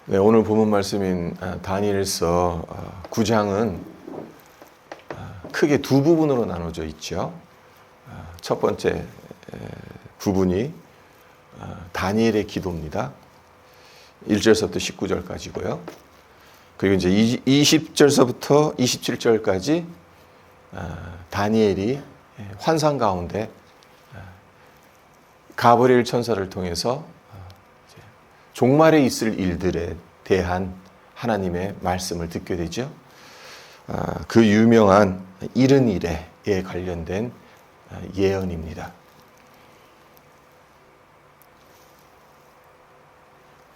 네, 오늘 본문 말씀인 다니엘서 9장은 크게 두 부분으로 나눠져 있죠. 첫 번째 부분이 다니엘의 기도입니다. 1절서부터 19절까지고요. 그리고 이제 20절서부터 27절까지 다니엘이 환상 가운데 가브리엘 천사를 통해서 종말에 있을 일들에 대한 하나님의 말씀을 듣게 되죠. 그 유명한 이른 일에 관련된 예언입니다.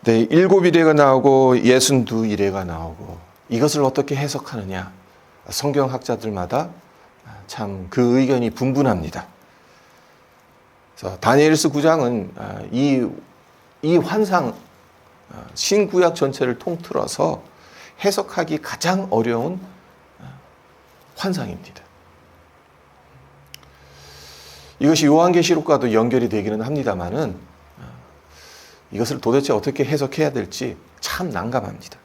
네, 7일에가 나오고 62일에가 나오고 이것을 어떻게 해석하느냐, 성경학자들마다 참 그 의견이 분분합니다. 그래서 다니엘서 9장은 이 환상, 신구약 전체를 통틀어서 해석하기 가장 어려운 환상입니다. 이것이 요한계시록과도 연결이 되기는 합니다만은 이것을 도대체 어떻게 해석해야 될지 참 난감합니다.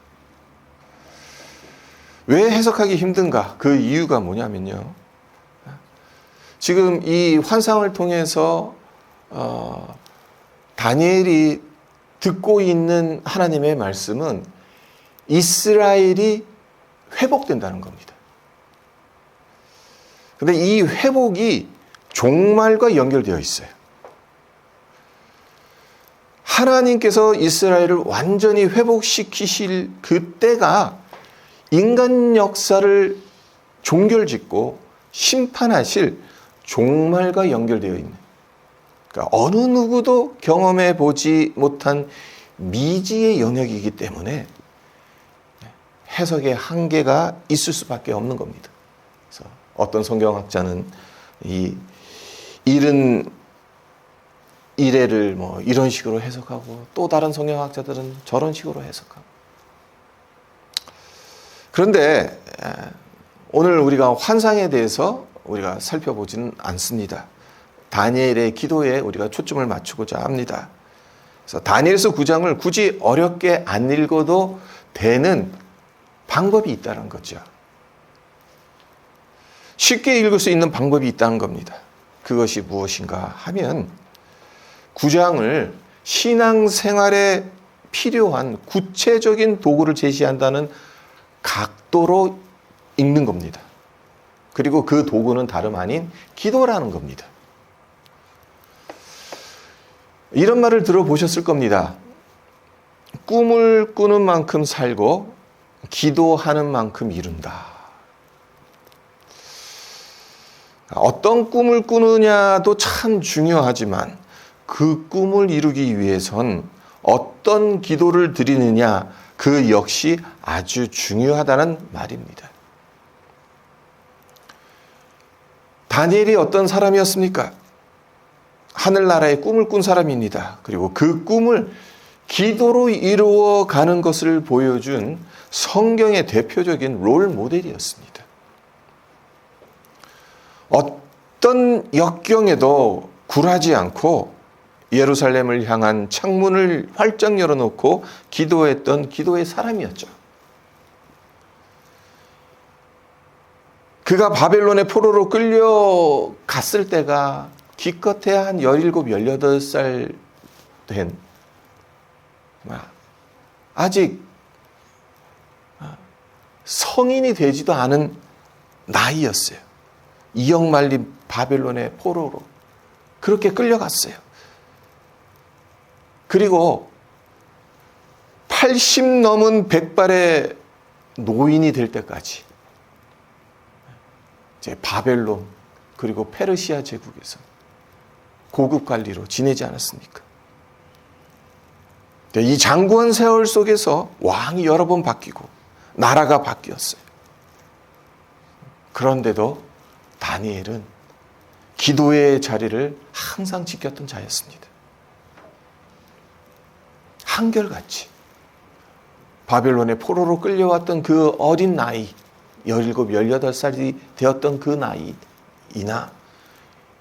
왜 해석하기 힘든가? 그 이유가 뭐냐면요, 지금 이 환상을 통해서 다니엘이 듣고 있는 하나님의 말씀은 이스라엘이 회복된다는 겁니다. 그런데 이 회복이 종말과 연결되어 있어요. 하나님께서 이스라엘을 완전히 회복시키실 그때가 인간 역사를 종결짓고 심판하실 종말과 연결되어 있는, 그러니까 어느 누구도 경험해 보지 못한 미지의 영역이기 때문에 해석의 한계가 있을 수밖에 없는 겁니다. 그래서 어떤 성경학자는 이 이른 이래를 이런 식으로 해석하고, 또 다른 성경학자들은 저런 식으로 해석하고. 그런데 오늘 우리가 환상에 대해서 우리가 살펴보지는 않습니다. 다니엘의 기도에 우리가 초점을 맞추고자 합니다. 그래서 다니엘서 9장을 굳이 어렵게 안 읽어도 되는 방법이 있다는 거죠. 쉽게 읽을 수 있는 방법이 있다는 겁니다. 그것이 무엇인가 하면 9장을 신앙생활에 필요한 구체적인 도구를 제시한다는 각도로 읽는 겁니다. 그리고 그 도구는 다름 아닌 기도라는 겁니다. 이런 말을 들어보셨을 겁니다. 꿈을 꾸는 만큼 살고 기도하는 만큼 이룬다. 어떤 꿈을 꾸느냐도 참 중요하지만 그 꿈을 이루기 위해선 어떤 기도를 드리느냐, 그 역시 아주 중요하다는 말입니다. 다니엘이 어떤 사람이었습니까? 하늘나라의 꿈을 꾼 사람입니다. 그리고 그 꿈을 기도로 이루어가는 것을 보여준 성경의 대표적인 롤 모델이었습니다. 어떤 역경에도 굴하지 않고 예루살렘을 향한 창문을 활짝 열어놓고 기도했던 기도의 사람이었죠. 그가 바벨론의 포로로 끌려갔을 때가 기껏해야 한 17, 18살 된, 아직 성인이 되지도 않은 나이였어요. 이역 말린 바벨론의 포로로 그렇게 끌려갔어요. 그리고 80 넘은 백발의 노인이 될 때까지 이제 바벨론 그리고 페르시아 제국에서 고급 관리로 지내지 않았습니까? 이 장구한 세월 속에서 왕이 여러 번 바뀌고 나라가 바뀌었어요. 그런데도 다니엘은 기도의 자리를 항상 지켰던 자였습니다. 한결같이 바벨론의 포로로 끌려왔던 그 어린 나이, 17, 18살이 되었던 그 나이이나,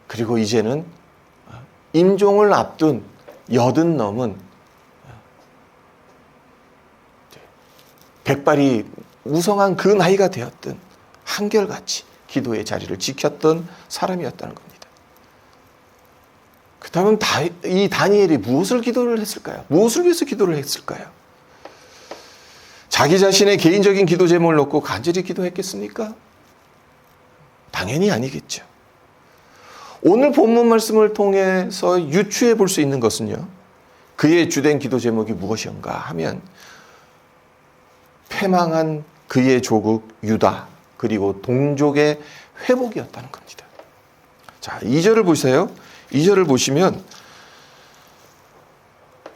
그리고 이제는 임종을 앞둔 80 넘은 백발이 무성한 그 나이가 되었든 한결같이 기도의 자리를 지켰던 사람이었다는 겁니다. 그렇다면 이 다니엘이 무엇을 기도를 했을까요? 무엇을 위해서 기도를 했을까요? 자기 자신의 개인적인 기도 제목을 놓고 간절히 기도했겠습니까? 당연히 아니겠죠. 오늘 본문 말씀을 통해서 유추해 볼 수 있는 것은요, 그의 주된 기도 제목이 무엇이었는가 하면 패망한 그의 조국 유다 그리고 동족의 회복이었다는 겁니다. 자, 2절을 보세요. 2절을 보시면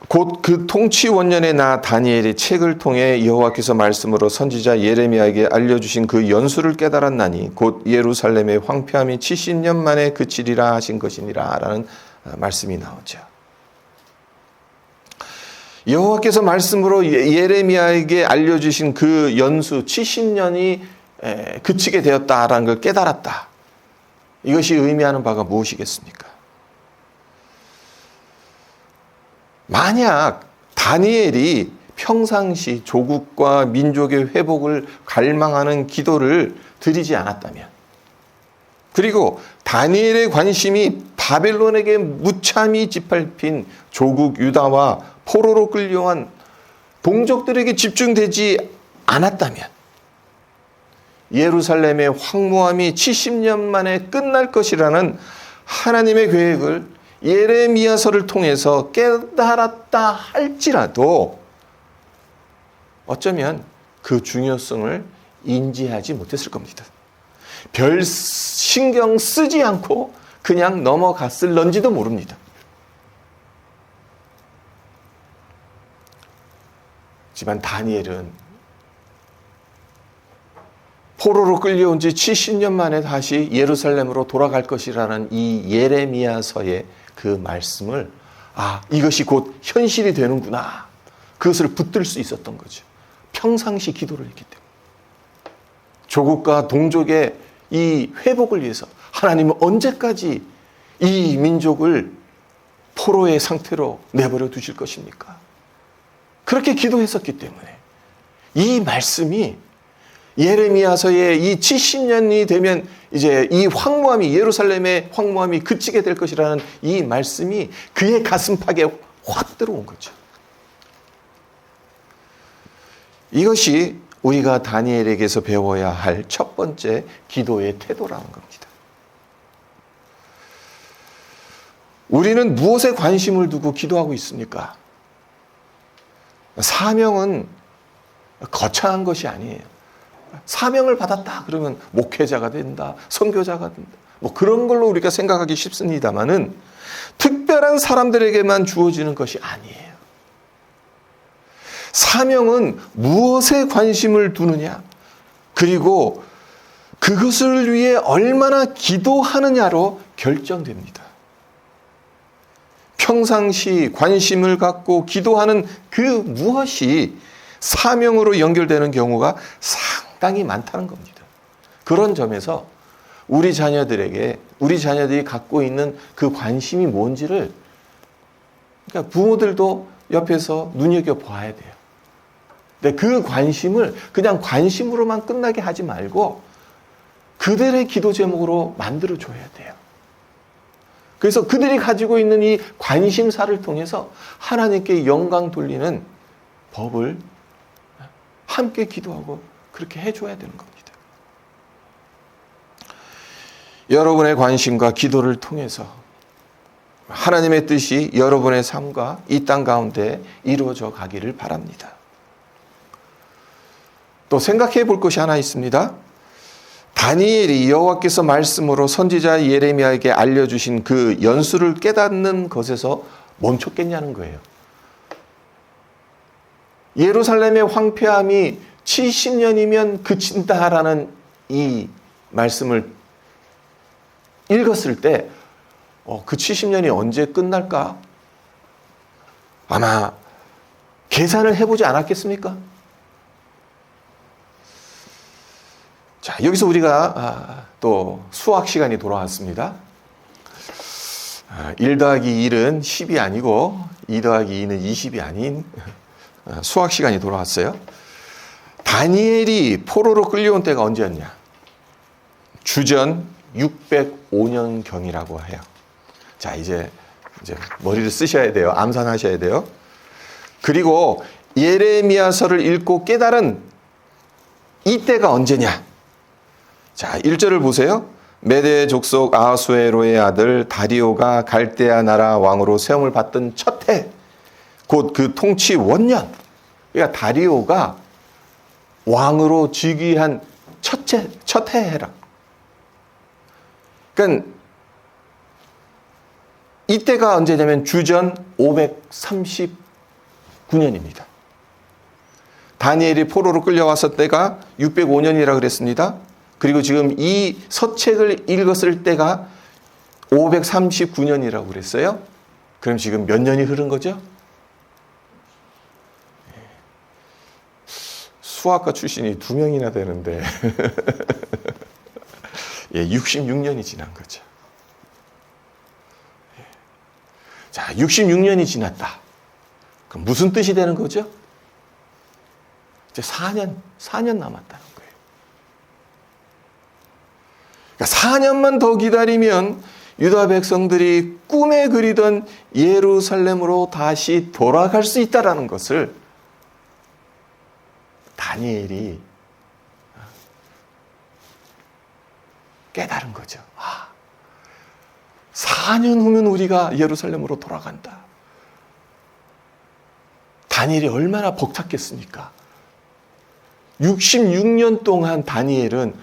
곧 그 통치 원년에 나 다니엘의 책을 통해 여호와께서 말씀으로 선지자 예레미야에게 알려주신 그 연수를 깨달았나니 곧 예루살렘의 황폐함이 70년 만에 그치리라 하신 것이니라 라는 말씀이 나오죠. 여호와께서 말씀으로 예레미야에게 알려주신 그 연수 70년이 그치게 되었다라는 걸 깨달았다. 이것이 의미하는 바가 무엇이겠습니까? 만약 다니엘이 평상시 조국과 민족의 회복을 갈망하는 기도를 드리지 않았다면, 그리고 다니엘의 관심이 바벨론에게 무참히 짓밟힌 조국 유다와 포로로 끌려온 동족들에게 집중되지 않았다면 예루살렘의 황무함이 70년 만에 끝날 것이라는 하나님의 계획을 예레미야서를 통해서 깨달았다 할지라도 어쩌면 그 중요성을 인지하지 못했을 겁니다. 별 신경 쓰지 않고 그냥 넘어갔을런지도 모릅니다. 하지만 다니엘은 포로로 끌려온 지 70년 만에 다시 예루살렘으로 돌아갈 것이라는 이 예레미야서의 그 말씀을 이것이 곧 현실이 되는구나. 그것을 붙들 수 있었던 거죠. 평상시 기도를 했기 때문에. 조국과 동족의 이 회복을 위해서 하나님은 언제까지 이 민족을 포로의 상태로 내버려 두실 것입니까? 그렇게 기도했었기 때문에 이 말씀이 예레미야서의 이 70년이 되면 이제 이 황무함이 예루살렘의 황무함이 그치게 될 것이라는 이 말씀이 그의 가슴팍에 확 들어온 거죠. 이것이 우리가 다니엘에게서 배워야 할 첫 번째 기도의 태도라는 겁니다. 우리는 무엇에 관심을 두고 기도하고 있습니까? 사명은 거창한 것이 아니에요. 사명을 받았다 그러면 목회자가 된다, 선교자가 된다, 뭐 그런 걸로 우리가 생각하기 쉽습니다만은 특별한 사람들에게만 주어지는 것이 아니에요. 사명은 무엇에 관심을 두느냐, 그리고 그것을 위해 얼마나 기도하느냐로 결정됩니다. 평상시 관심을 갖고 기도하는 그 무엇이 사명으로 연결되는 경우가 상당히 많다는 겁니다. 그런 점에서 우리 자녀들이 갖고 있는 그 관심이 뭔지를, 그러니까 부모들도 옆에서 눈여겨봐야 돼요. 근데 그 관심을 그냥 관심으로만 끝나게 하지 말고 그들의 기도 제목으로 만들어줘야 돼요. 그래서 그들이 가지고 있는 이 관심사를 통해서 하나님께 영광 돌리는 법을 함께 기도하고 그렇게 해줘야 되는 겁니다. 여러분의 관심과 기도를 통해서 하나님의 뜻이 여러분의 삶과 이 땅 가운데 이루어져 가기를 바랍니다. 또 생각해 볼 것이 하나 있습니다. 다니엘이 여호와께서 말씀으로 선지자 예레미야에게 알려주신 그 연수를 깨닫는 것에서 멈췄겠냐는 거예요. 예루살렘의 황폐함이 70년이면 그친다라는 이 말씀을 읽었을 때 그 70년이 언제 끝날까? 아마 계산을 해보지 않았겠습니까? 자, 여기서 우리가 또 수학 시간이 돌아왔습니다. 1 더하기 1은 10이 아니고 2 더하기 2는 20이 아닌 수학 시간이 돌아왔어요. 다니엘이 포로로 끌려온 때가 언제였냐? 주전 605년경이라고 해요. 자, 이제 머리를 쓰셔야 돼요. 암산하셔야 돼요. 그리고 예레미야서를 읽고 깨달은 이때가 언제냐? 자, 1절을 보세요. 메대 족속 아하수에로의 아들 다리오가 갈대아 나라 왕으로 세움을 받던 첫 해, 곧 그 통치 원년. 그러니까 다리오가 왕으로 즉위한 첫 해라. 그러니까 이때가 언제냐면 주전 539년입니다. 다니엘이 포로로 끌려왔을 때가 605년이라 그랬습니다. 그리고 지금 이 서책을 읽었을 때가 539년이라고 그랬어요. 그럼 지금 몇 년이 흐른 거죠? 수학과 출신이 2명이나 되는데 66년이 지난 거죠. 자, 66년이 지났다. 그럼 무슨 뜻이 되는 거죠? 이제 4년 남았다는 거예요. 그러니까 4년만 더 기다리면 유다 백성들이 꿈에 그리던 예루살렘으로 다시 돌아갈 수 있다라는 것을 다니엘이 깨달은 거죠. 4년 후면 우리가 예루살렘으로 돌아간다. 다니엘이 얼마나 벅찼겠습니까? 66년 동안 다니엘은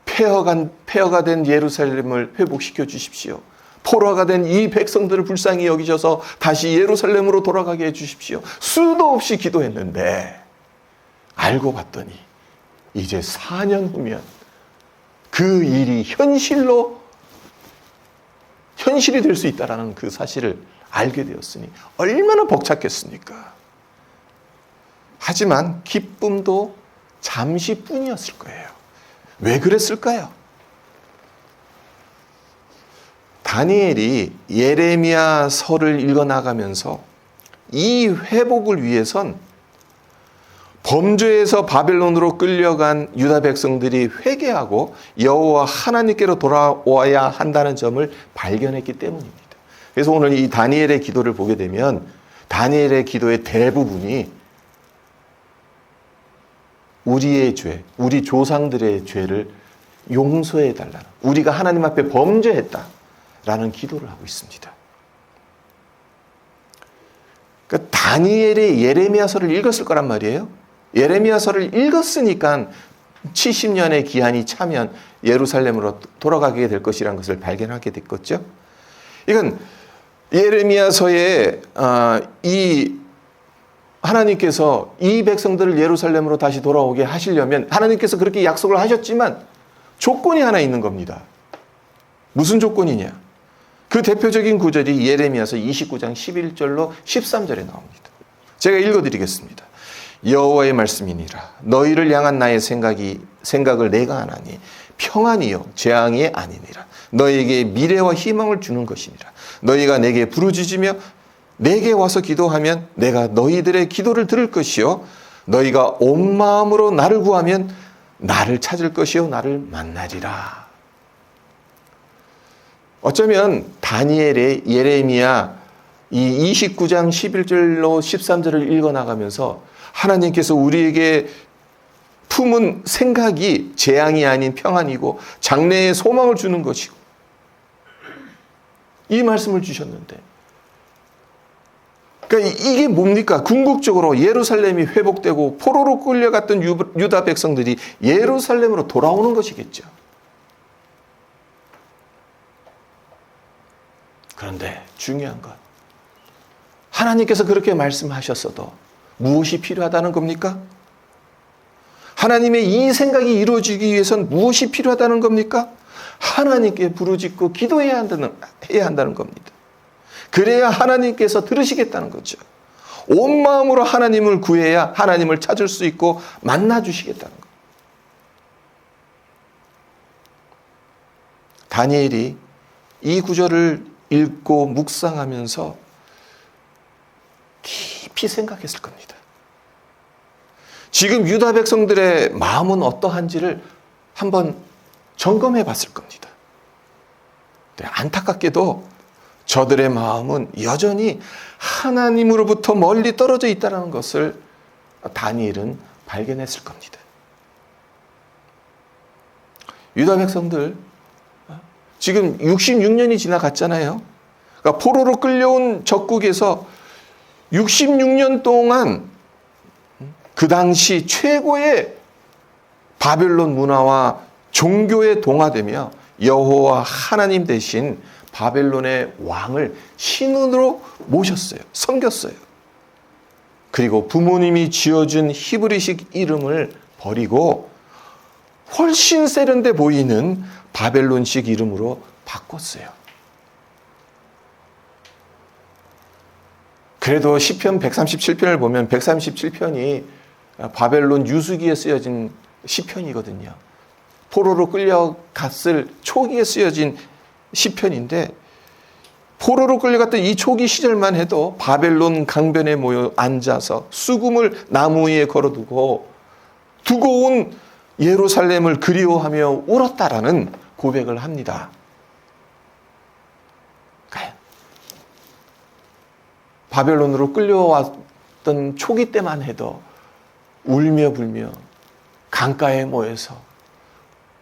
폐허가 된 예루살렘을 회복시켜 주십시오. 포로가 된 이 백성들을 불쌍히 여기셔서 다시 예루살렘으로 돌아가게 해 주십시오. 수도 없이 기도했는데 알고 봤더니 이제 4년 후면 그 일이 현실이 될 수 있다는 그 사실을 알게 되었으니 얼마나 벅찼겠습니까? 하지만 기쁨도 잠시뿐이었을 거예요. 왜 그랬을까요? 다니엘이 예레미야서를 읽어나가면서 이 회복을 위해선 범죄에서 바벨론으로 끌려간 유다 백성들이 회개하고 여호와 하나님께로 돌아와야 한다는 점을 발견했기 때문입니다. 그래서 오늘 이 다니엘의 기도를 보게 되면 다니엘의 기도의 대부분이 우리의 죄, 우리 조상들의 죄를 용서해 달라는, 우리가 하나님 앞에 범죄했다라는 기도를 하고 있습니다. 그러니까 다니엘이 예레미야서를 읽었을 거란 말이에요. 예레미야서를 읽었으니까 70년의 기한이 차면 예루살렘으로 돌아가게 될 것이라는 것을 발견하게 됐겠죠. 이건 예레미야서에 이 하나님께서 이 백성들을 예루살렘으로 다시 돌아오게 하시려면 하나님께서 그렇게 약속을 하셨지만 조건이 하나 있는 겁니다. 무슨 조건이냐? 그 대표적인 구절이 예레미야서 29장 11절로 13절에 나옵니다. 제가 읽어드리겠습니다. 여호와의 말씀이니라. 너희를 향한 나의 생각을 내가 하나니 평안이요 재앙이 아니니라. 너희에게 미래와 희망을 주는 것이니라. 너희가 내게 부르짖으며 내게 와서 기도하면 내가 너희들의 기도를 들을 것이요 너희가 온 마음으로 나를 구하면 나를 찾을 것이요 나를 만나리라. 어쩌면 다니엘의 예레미야 이 29장 11절로 13절을 읽어나가면서 하나님께서 우리에게 품은 생각이 재앙이 아닌 평안이고 장래의 소망을 주는 것이고 이 말씀을 주셨는데, 그러니까 이게 뭡니까? 궁극적으로 예루살렘이 회복되고 포로로 끌려갔던 유다 백성들이 예루살렘으로 돌아오는 것이겠죠. 그런데 중요한 건 하나님께서 그렇게 말씀하셨어도 무엇이 필요하다는 겁니까? 하나님의 이 생각이 이루어지기 위해선 무엇이 필요하다는 겁니까? 하나님께 부르짖고 기도해야 한다는 겁니다. 그래야 하나님께서 들으시겠다는 거죠. 온 마음으로 하나님을 구해야 하나님을 찾을 수 있고 만나주시겠다는 것. 다니엘이 이 구절을 읽고 묵상하면서 깊이 생각했을 겁니다. 지금 유다 백성들의 마음은 어떠한지를 한번 점검해 봤을 겁니다. 안타깝게도 저들의 마음은 여전히 하나님으로부터 멀리 떨어져 있다는 것을 다니엘은 발견했을 겁니다. 유다 백성들 지금 66년이 지나갔잖아요. 그러니까 포로로 끌려온 적국에서 66년 동안 그 당시 최고의 바벨론 문화와 종교에 동화되며 여호와 하나님 대신 바벨론의 왕을 신으로 모셨어요. 섬겼어요. 그리고 부모님이 지어준 히브리식 이름을 버리고 훨씬 세련돼 보이는 바벨론식 이름으로 바꿨어요. 그래도 시편 137편을 보면 137편이 바벨론 유수기에 쓰여진 시편이거든요. 포로로 끌려갔을 초기에 쓰여진 시편인데 포로로 끌려갔던 이 초기 시절만 해도 바벨론 강변에 모여 앉아서 수금을 나무 위에 걸어두고 두고 온 예루살렘을 그리워하며 울었다라는 고백을 합니다. 바벨론으로 끌려왔던 초기 때만 해도 울며 불며 강가에 모여서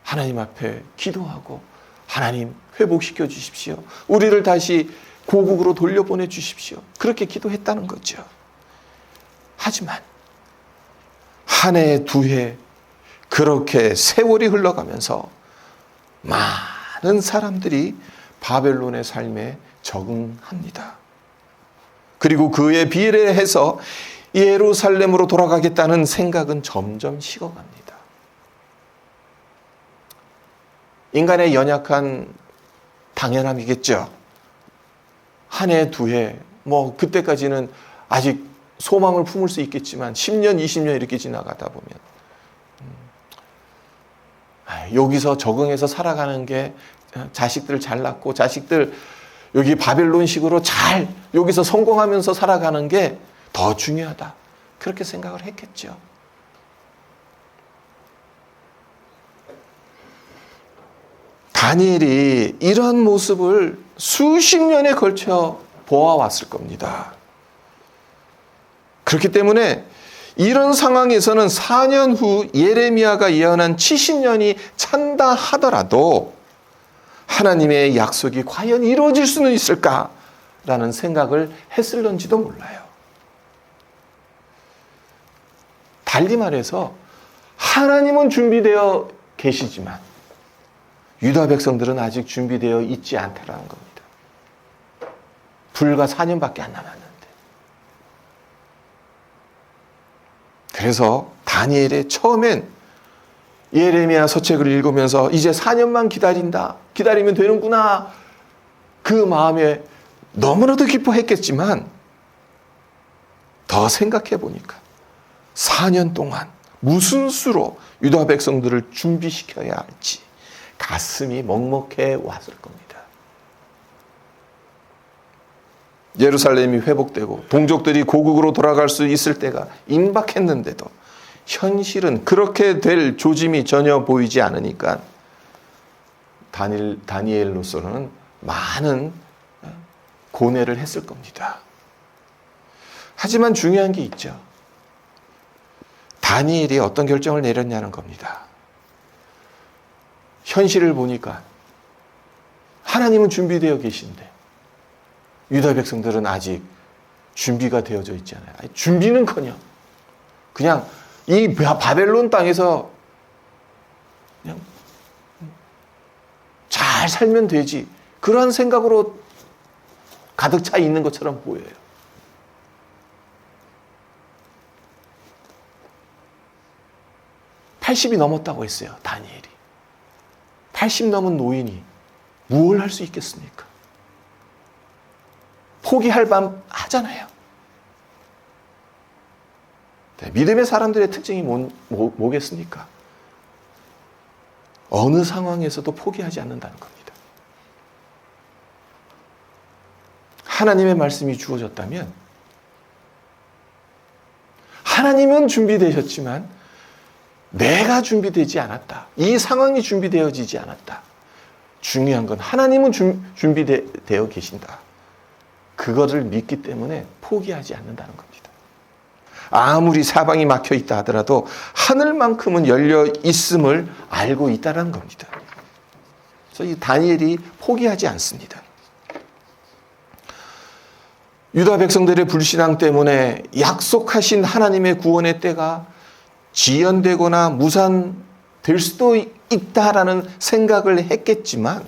하나님 앞에 기도하고 하나님 회복시켜 주십시오. 우리를 다시 고국으로 돌려보내 주십시오. 그렇게 기도했다는 거죠. 하지만 한 해, 두 해 그렇게 세월이 흘러가면서 많은 사람들이 바벨론의 삶에 적응합니다. 그리고 그에 비례해서 예루살렘으로 돌아가겠다는 생각은 점점 식어갑니다. 인간의 연약한 당연함이겠죠. 한 해, 두 해, 그때까지는 아직 소망을 품을 수 있겠지만 10년, 20년 이렇게 지나가다 보면 여기서 적응해서 살아가는 게 자식들 잘 낳고 자식들 여기 바벨론식으로 잘 여기서 성공하면서 살아가는 게 더 중요하다. 그렇게 생각을 했겠죠. 다니엘이 이런 모습을 수십 년에 걸쳐 보아왔을 겁니다. 그렇기 때문에 이런 상황에서는 4년 후 예레미야가 예언한 70년이 찬다 하더라도 하나님의 약속이 과연 이루어질 수는 있을까라는 생각을 했을런지도 몰라요. 달리 말해서 하나님은 준비되어 계시지만 유다 백성들은 아직 준비되어 있지 않다라는 겁니다. 불과 4년밖에 안 남았는데. 그래서 다니엘이 처음엔 예레미야 서책을 읽으면서 이제 4년만 기다리면 되는구나. 그 마음에 너무나도 기뻐했겠지만 더 생각해 보니까 4년 동안 무슨 수로 유다 백성들을 준비시켜야 할지 가슴이 먹먹해 왔을 겁니다. 예루살렘이 회복되고 동족들이 고국으로 돌아갈 수 있을 때가 임박했는데도 현실은 그렇게 될 조짐이 전혀 보이지 않으니까 다니엘로서는 많은 고뇌를 했을 겁니다. 하지만 중요한 게 있죠. 다니엘이 어떤 결정을 내렸냐는 겁니다. 현실을 보니까 하나님은 준비되어 계신데 유다 백성들은 아직 준비가 되어져 있지 않아요. 준비는커녕 그냥 이 바벨론 땅에서 그냥 잘 살면 되지. 그러한 생각으로 가득 차 있는 것처럼 보여요. (80이) 넘었다고 했어요. 다니엘이. 80 넘은 노인이 무엇을 할 수 있겠습니까? 포기할 만 하잖아요. 믿음의 사람들의 특징이 뭐겠습니까? 어느 상황에서도 포기하지 않는다는 겁니다. 하나님의 말씀이 주어졌다면 하나님은 준비되셨지만 내가 준비되지 않았다. 이 상황이 준비되어지지 않았다. 중요한 건 하나님은 준비되어 계신다. 그거를 믿기 때문에 포기하지 않는다는 겁니다. 아무리 사방이 막혀 있다 하더라도 하늘만큼은 열려 있음을 알고 있다는 겁니다. 그래서 이 다니엘이 포기하지 않습니다. 유다 백성들의 불신앙 때문에 약속하신 하나님의 구원의 때가 지연되거나 무산될 수도 있다라는 생각을 했겠지만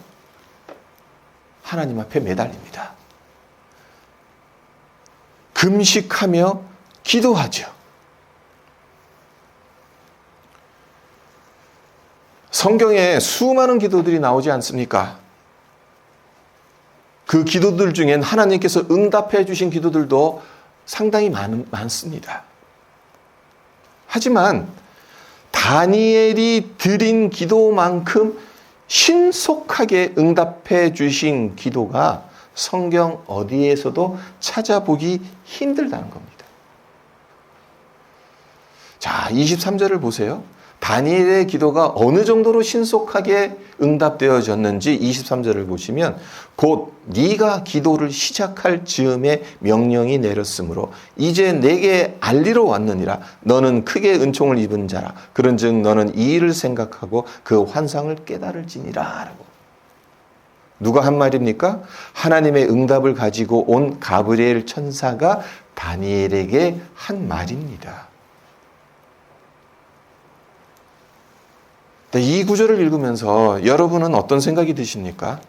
하나님 앞에 매달립니다. 금식하며 기도하죠. 성경에 수많은 기도들이 나오지 않습니까? 그 기도들 중엔 하나님께서 응답해 주신 기도들도 상당히 많습니다. 하지만 다니엘이 드린 기도만큼 신속하게 응답해 주신 기도가 성경 어디에서도 찾아보기 힘들다는 겁니다. 자, 23절을 보세요. 다니엘의 기도가 어느 정도로 신속하게 응답되어졌는지 23절을 보시면 곧 네가 기도를 시작할 즈음에 명령이 내렸으므로 이제 내게 알리러 왔느니라. 너는 크게 은총을 입은 자라. 그런즉 너는 이 일을 생각하고 그 환상을 깨달을지니라. 라고. 누가 한 말입니까? 하나님의 응답을 가지고 온 가브리엘 천사가 다니엘에게 한 말입니다. 이 구절을 읽으면서 여러분은 어떤 생각이 드십니까?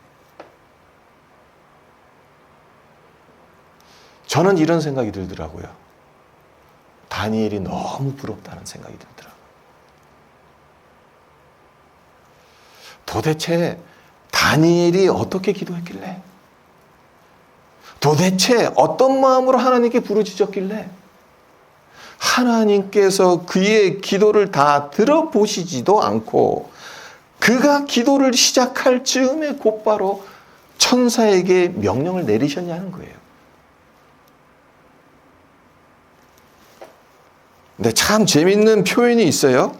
저는 이런 생각이 들더라고요. 다니엘이 너무 부럽다는 생각이 들더라고요. 도대체 다니엘이 어떻게 기도했길래? 도대체 어떤 마음으로 하나님께 부르짖었길래? 하나님께서 그의 기도를 다 들어보시지도 않고 그가 기도를 시작할 즈음에 곧바로 천사에게 명령을 내리셨냐는 거예요. 근데 참 재밌는 표현이 있어요.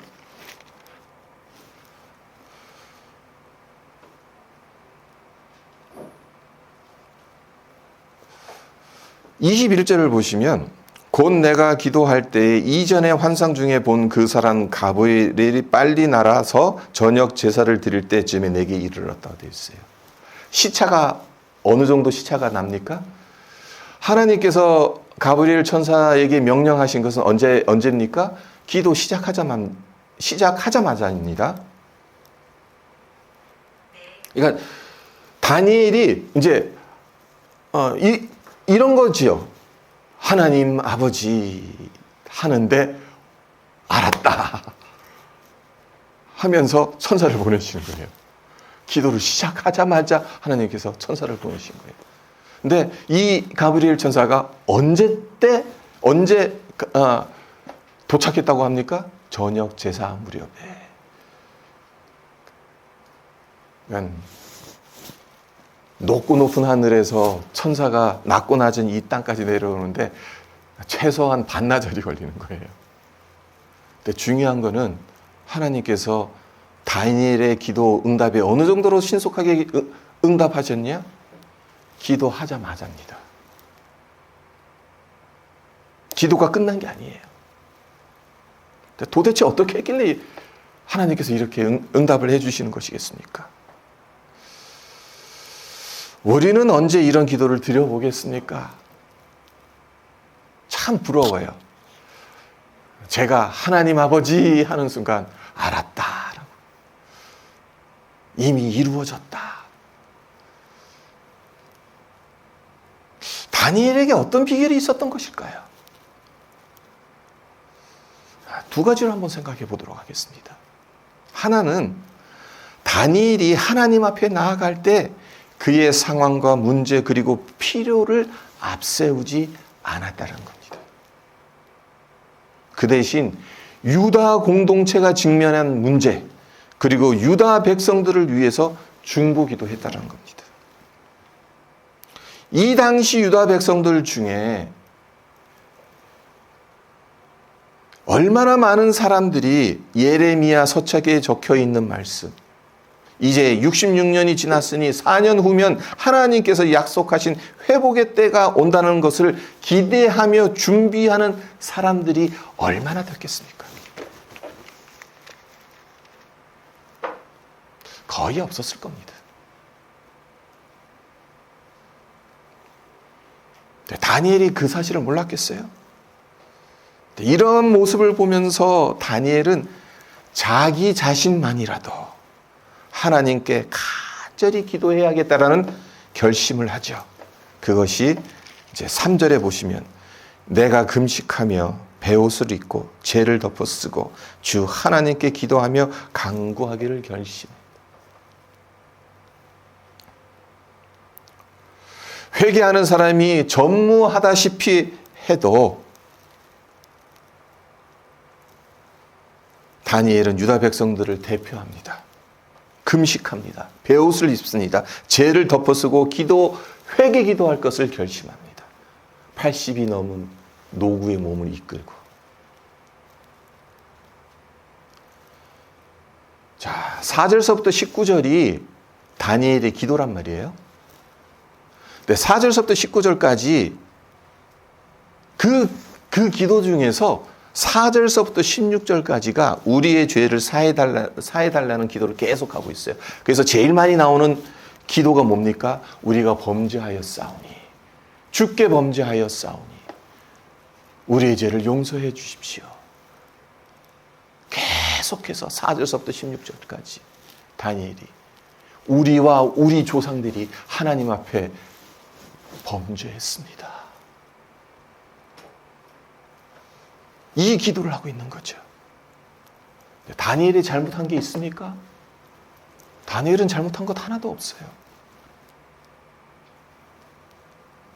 (21절을) 보시면 곧 내가 기도할 때에 이전의 환상 중에 본 그 사람 가브리엘이 빨리 날아서 저녁 제사를 드릴 때쯤에 내게 이르렀다고 되어 있어요. 시차가 어느 정도 시차가 납니까? 하나님께서 가브리엘 천사에게 명령하신 것은 언제입니까? 기도 시작하자마자입니다. 그러니까 다니엘이 이제 이런 거지요. 하나님 아버지 하는데 알았다 하면서 천사를 보내시는 거예요. 기도를 시작하자마자 하나님께서 천사를 보내신 거예요. 근데 이 가브리엘 천사가 언제 도착했다고 합니까? 저녁 제사 무렵에. 그러니까 높고 높은 하늘에서 천사가 낮고 낮은 이 땅까지 내려오는데 최소한 반나절이 걸리는 거예요. 근데 중요한 거는 하나님께서 다니엘의 기도 응답에 어느 정도로 신속하게 응답하셨냐? 기도하자마자입니다. 기도가 끝난 게 아니에요. 도대체 어떻게 했길래 하나님께서 이렇게 응답을 해주시는 것이겠습니까? 우리는 언제 이런 기도를 드려보겠습니까? 참 부러워요. 제가 하나님 아버지 하는 순간 알았다. 이미 이루어졌다. 다니엘에게 어떤 비결이 있었던 것일까요? 두 가지를 한번 생각해 보도록 하겠습니다. 하나는 다니엘이 하나님 앞에 나아갈 때 그의 상황과 문제 그리고 필요를 앞세우지 않았다는 겁니다. 그 대신 유다 공동체가 직면한 문제 그리고 유다 백성들을 위해서 중보기도했다는 겁니다. 이 당시 유다 백성들 중에 얼마나 많은 사람들이 예레미야 서책에 적혀 있는 말씀, 이제 66년이 지났으니 4년 후면 하나님께서 약속하신 회복의 때가 온다는 것을 기대하며 준비하는 사람들이 얼마나 됐겠습니까? 거의 없었을 겁니다. 다니엘이 그 사실을 몰랐겠어요? 이런 모습을 보면서 다니엘은 자기 자신만이라도 하나님께 간절히 기도해야겠다라는 결심을 하죠. 그것이 이제 3절에 보시면 내가 금식하며 베옷을 입고 죄를 덮어 쓰고 주 하나님께 기도하며 간구하기를 결심합니다. 회개하는 사람이 전무하다시피 해도 다니엘은 유다 백성들을 대표합니다. 금식합니다. 베옷을 입습니다. 죄를 덮어쓰고 회개 기도할 것을 결심합니다. 80이 넘은 노구의 몸을 이끌고. 자, 4절서부터 19절이 다니엘의 기도란 말이에요. 네, 4절서부터 19절까지 그 기도 중에서 4절서부터 16절까지가 우리의 죄를 사해달라는 기도를 계속하고 있어요. 그래서 제일 많이 나오는 기도가 뭡니까? 우리가 범죄하여 싸우니, 주께 범죄하여 싸우니 우리의 죄를 용서해 주십시오. 계속해서 4절서부터 16절까지 다니엘이 우리와 우리 조상들이 하나님 앞에 범죄했습니다. 이 기도를 하고 있는 거죠. 다니엘이 잘못한 게 있습니까? 다니엘은 잘못한 것 하나도 없어요.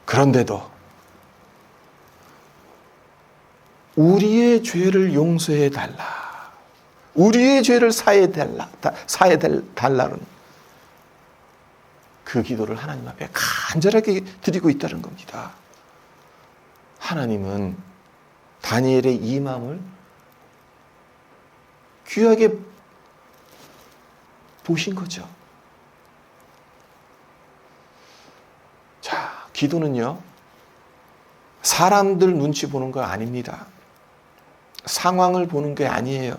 그런데도 우리의 죄를 용서해 달라, 우리의 죄를 사해 달라는 그 기도를 하나님 앞에 간절하게 드리고 있다는 겁니다. 하나님은 다니엘의 이 마음을 귀하게 보신 거죠. 자, 기도는요, 사람들 눈치 보는 거 아닙니다. 상황을 보는 게 아니에요.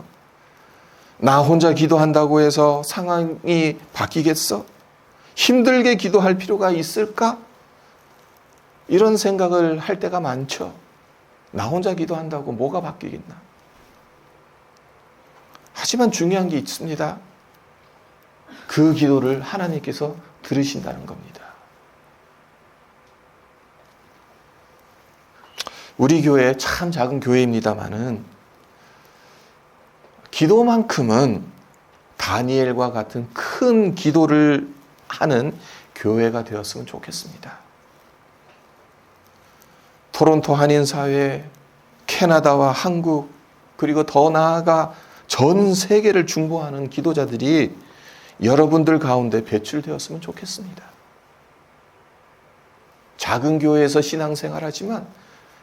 나 혼자 기도한다고 해서 상황이 바뀌겠어? 힘들게 기도할 필요가 있을까? 이런 생각을 할 때가 많죠. 나 혼자 기도한다고 뭐가 바뀌겠나? 하지만 중요한 게 있습니다. 그 기도를 하나님께서 들으신다는 겁니다. 우리 교회 참 작은 교회입니다만은 기도만큼은 다니엘과 같은 큰 기도를 하는 교회가 되었으면 좋겠습니다. 토론토 한인사회, 캐나다와 한국, 그리고 더 나아가 전 세계를 중보하는 기도자들이 여러분들 가운데 배출되었으면 좋겠습니다. 작은 교회에서 신앙생활하지만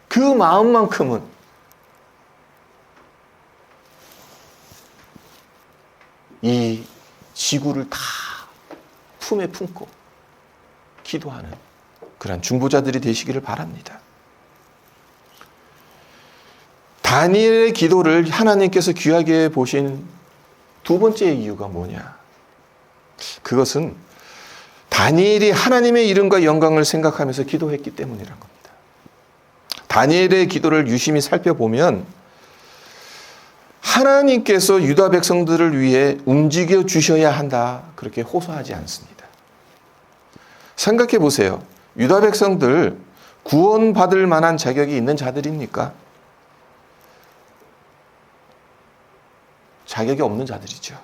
그 마음만큼은 이 지구를 다 품에 품고 기도하는 그런 중보자들이 되시기를 바랍니다. 다니엘의 기도를 하나님께서 귀하게 보신 두 번째 이유가 뭐냐? 그것은 다니엘이 하나님의 이름과 영광을 생각하면서 기도했기 때문이란 겁니다. 다니엘의 기도를 유심히 살펴보면 하나님께서 유다 백성들을 위해 움직여 주셔야 한다, 그렇게 호소하지 않습니다. 생각해 보세요. 유다 백성들 구원받을 만한 자격이 있는 자들입니까? 자격이 없는 자들이죠.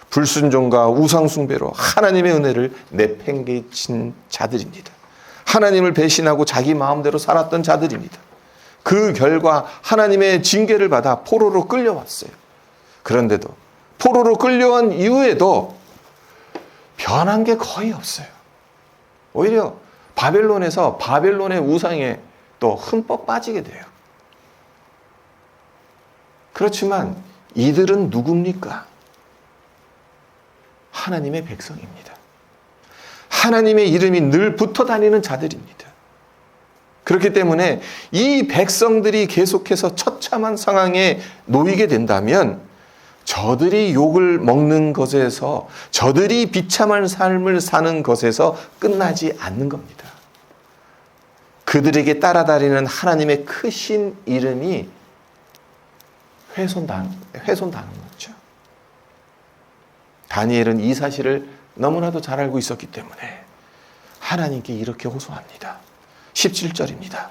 불순종과 우상숭배로 하나님의 은혜를 내팽개친 자들입니다. 하나님을 배신하고 자기 마음대로 살았던 자들입니다. 그 결과 하나님의 징계를 받아 포로로 끌려왔어요. 그런데도 포로로 끌려온 이후에도 변한 게 거의 없어요. 오히려 바벨론에서 바벨론의 우상에 또 흠뻑 빠지게 돼요. 그렇지만 이들은 누굽니까? 하나님의 백성입니다. 하나님의 이름이 늘 붙어 다니는 자들입니다. 그렇기 때문에 이 백성들이 계속해서 처참한 상황에 놓이게 된다면 저들이 욕을 먹는 것에서, 저들이 비참한 삶을 사는 것에서 끝나지 않는 겁니다. 그들에게 따라다니는 하나님의 크신 이름이 훼손당하는 거죠. 다니엘은 이 사실을 너무나도 잘 알고 있었기 때문에 하나님께 이렇게 호소합니다. 17절입니다.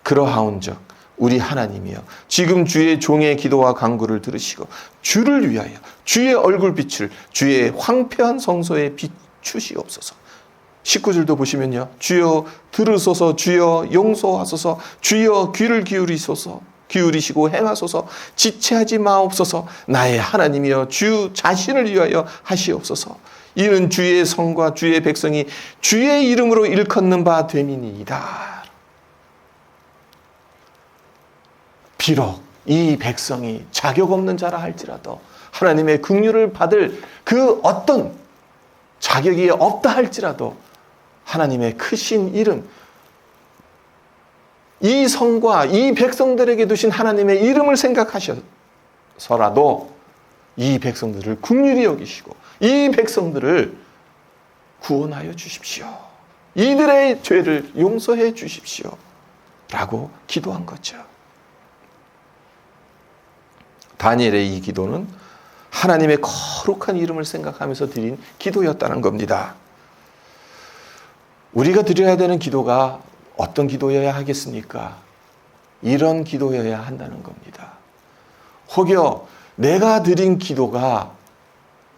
그러하온즉 우리 하나님이여 지금 주의 종의 기도와 간구를 들으시고 주를 위하여 주의 얼굴빛을 주의 황폐한 성소에 비추시옵소서. 19절도 보시면요. 주여 들으소서, 주여 용서하소서, 주여 귀를 기울이시고 행하소서, 지체하지 마옵소서. 나의 하나님이여 주 자신을 위하여 하시옵소서. 이는 주의 성과 주의 백성이 주의 이름으로 일컫는 바 됨이니이다. 비록 이 백성이 자격 없는 자라 할지라도, 하나님의 긍휼을 받을 그 어떤 자격이 없다 할지라도 하나님의 크신 이름, 이 성과 이 백성들에게 두신 하나님의 이름을 생각하셔서라도 이 백성들을 긍휼히 여기시고 이 백성들을 구원하여 주십시오. 이들의 죄를 용서해 주십시오. 라고 기도한 거죠. 다니엘의 이 기도는 하나님의 거룩한 이름을 생각하면서 드린 기도였다는 겁니다. 우리가 드려야 되는 기도가 어떤 기도여야 하겠습니까? 이런 기도여야 한다는 겁니다. 혹여 내가 드린 기도가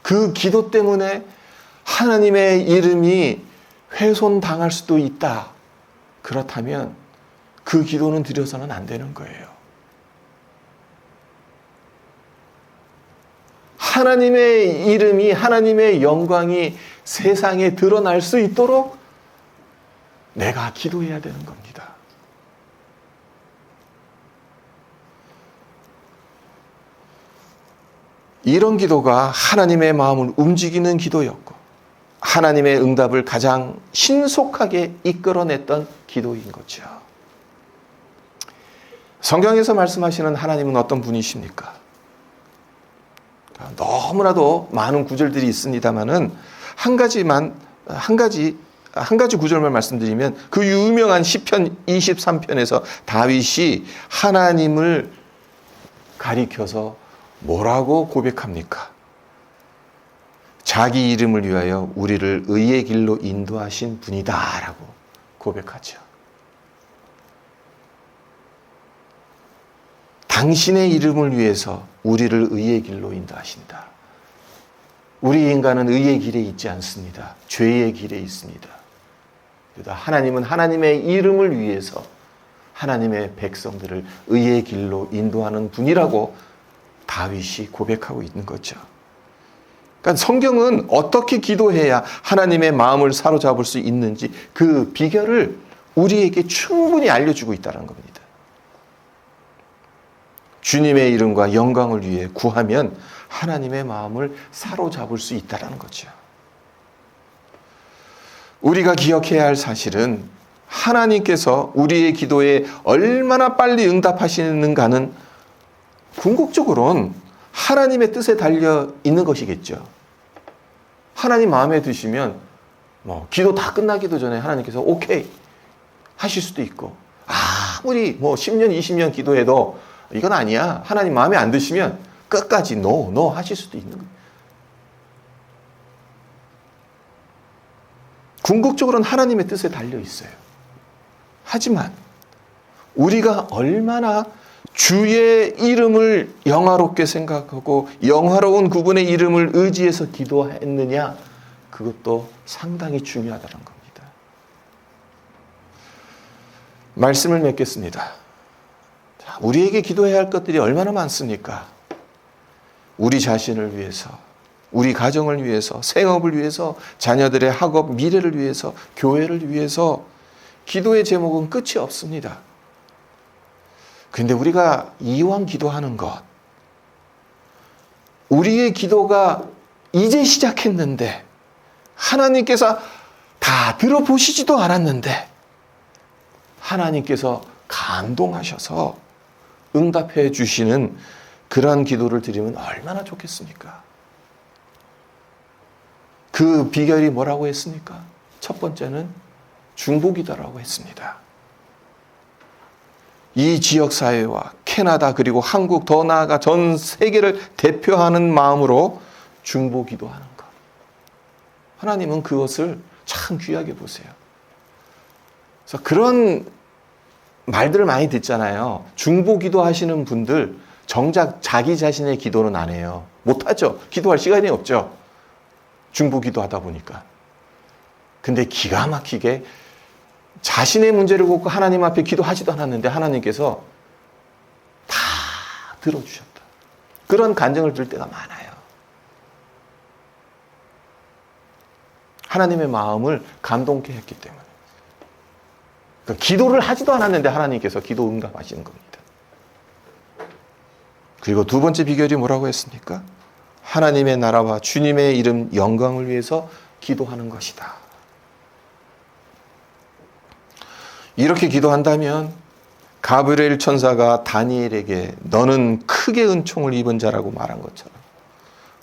그 기도 때문에 하나님의 이름이 훼손당할 수도 있다. 그렇다면 그 기도는 드려서는 안 되는 거예요. 하나님의 이름이, 하나님의 영광이 세상에 드러날 수 있도록 내가 기도해야 되는 겁니다. 이런 기도가 하나님의 마음을 움직이는 기도였고 하나님의 응답을 가장 신속하게 이끌어냈던 기도인 거죠. 성경에서 말씀하시는 하나님은 어떤 분이십니까? 너무나도 많은 구절들이 있습니다만은 한 가지 구절만 말씀드리면 그 유명한 시편 23편에서 다윗이 하나님을 가리켜서 뭐라고 고백합니까? 자기 이름을 위하여 우리를 의의 길로 인도하신 분이다 라고 고백하죠. 당신의 이름을 위해서 우리를 의의 길로 인도하신다. 우리 인간은 의의 길에 있지 않습니다. 죄의 길에 있습니다. 하나님은 하나님의 이름을 위해서 하나님의 백성들을 의의 길로 인도하는 분이라고 다윗이 고백하고 있는 거죠. 그러니까 성경은 어떻게 기도해야 하나님의 마음을 사로잡을 수 있는지 그 비결을 우리에게 충분히 알려주고 있다는 겁니다. 주님의 이름과 영광을 위해 구하면 하나님의 마음을 사로잡을 수 있다는 거죠. 우리가 기억해야 할 사실은 하나님께서 우리의 기도에 얼마나 빨리 응답하시는가는 궁극적으로는 하나님의 뜻에 달려 있는 것이겠죠. 하나님 마음에 드시면 기도 다 끝나기도 전에 하나님께서 오케이 하실 수도 있고, 아무리 10년 20년 기도해도 이건 아니야, 하나님 마음에 안 드시면 끝까지 노 하실 수도 있는 거예요. 궁극적으로는 하나님의 뜻에 달려 있어요. 하지만 우리가 얼마나 주의 이름을 영화롭게 생각하고 영화로운 그분의 이름을 의지해서 기도했느냐, 그것도 상당히 중요하다는 겁니다. 말씀을 맺겠습니다. 우리에게 기도해야 할 것들이 얼마나 많습니까? 우리 자신을 위해서, 우리 가정을 위해서, 생업을 위해서, 자녀들의 학업, 미래를 위해서, 교회를 위해서 기도의 제목은 끝이 없습니다. 그런데 우리가 이왕 기도하는 것, 우리의 기도가 이제 시작했는데 하나님께서 다 들어보시지도 않았는데 하나님께서 감동하셔서 응답해 주시는 그러한 기도를 드리면 얼마나 좋겠습니까? 그 비결이 뭐라고 했습니까? 첫 번째는 중보기도라고 했습니다. 이 지역사회와 캐나다 그리고 한국 더 나아가 전 세계를 대표하는 마음으로 중보기도하는 것. 하나님은 그것을 참 귀하게 보세요. 그래서 그런 말들을 많이 듣잖아요. 중보기도 하시는 분들 정작 자기 자신의 기도는 안 해요. 못하죠. 기도할 시간이 없죠. 중보기도 하다 보니까. 근데 기가 막히게 자신의 문제를 묻고 하나님 앞에 기도하지도 않았는데 하나님께서 다 들어주셨다. 그런 간증을 들을 때가 많아요. 하나님의 마음을 감동케 했기 때문에. 그러니까 기도를 하지도 않았는데 하나님께서 기도 응답하시는 겁니다. 그리고 두 번째 비결이 뭐라고 했습니까? 하나님의 나라와 주님의 이름 영광을 위해서 기도하는 것이다. 이렇게 기도한다면 가브리엘 천사가 다니엘에게 너는 크게 은총을 입은 자라고 말한 것처럼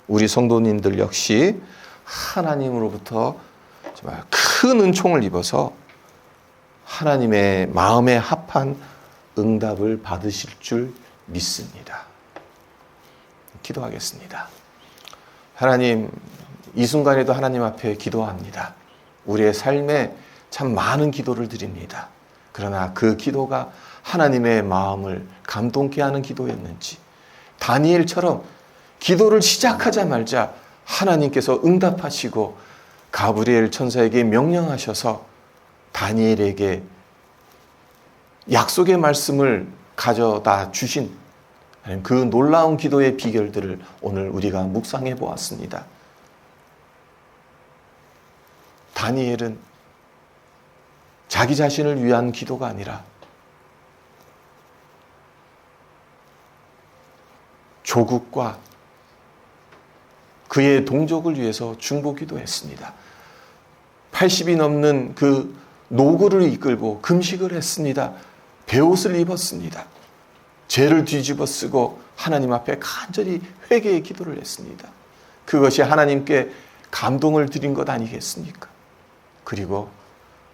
우리 성도님들 역시 하나님으로부터 정말 큰 은총을 입어서 하나님의 마음에 합한 응답을 받으실 줄 믿습니다. 기도하겠습니다. 하나님, 이 순간에도 하나님 앞에 기도합니다. 우리의 삶에 참 많은 기도를 드립니다. 그러나 그 기도가 하나님의 마음을 감동케 하는 기도였는지 다니엘처럼 기도를 시작하자마자 하나님께서 응답하시고 가브리엘 천사에게 명령하셔서 다니엘에게 약속의 말씀을 가져다 주신 그 놀라운 기도의 비결들을 오늘 우리가 묵상해 보았습니다. 다니엘은 자기 자신을 위한 기도가 아니라 조국과 그의 동족을 위해서 중보기도했습니다. 80이 넘는 그 노구를 이끌고 금식을 했습니다. 베옷을 입었습니다. 죄를 뒤집어 쓰고 하나님 앞에 간절히 회개의 기도를 했습니다. 그것이 하나님께 감동을 드린 것 아니겠습니까? 그리고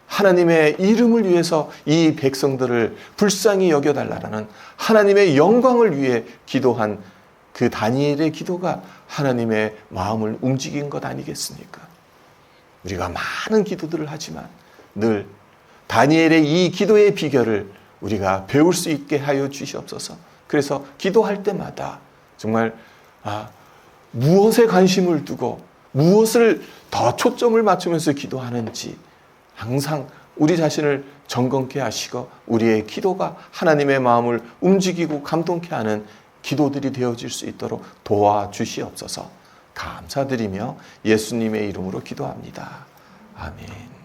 하나님의 이름을 위해서 이 백성들을 불쌍히 여겨달라는 하나님의 영광을 위해 기도한 그 다니엘의 기도가 하나님의 마음을 움직인 것 아니겠습니까? 우리가 많은 기도들을 하지만 늘 다니엘의 이 기도의 비결을 우리가 배울 수 있게 하여 주시옵소서. 그래서 기도할 때마다 정말 무엇에 관심을 두고 무엇을 더 초점을 맞추면서 기도하는지 항상 우리 자신을 점검케 하시고 우리의 기도가 하나님의 마음을 움직이고 감동케 하는 기도들이 되어질 수 있도록 도와주시옵소서. 감사드리며 예수님의 이름으로 기도합니다. 아멘.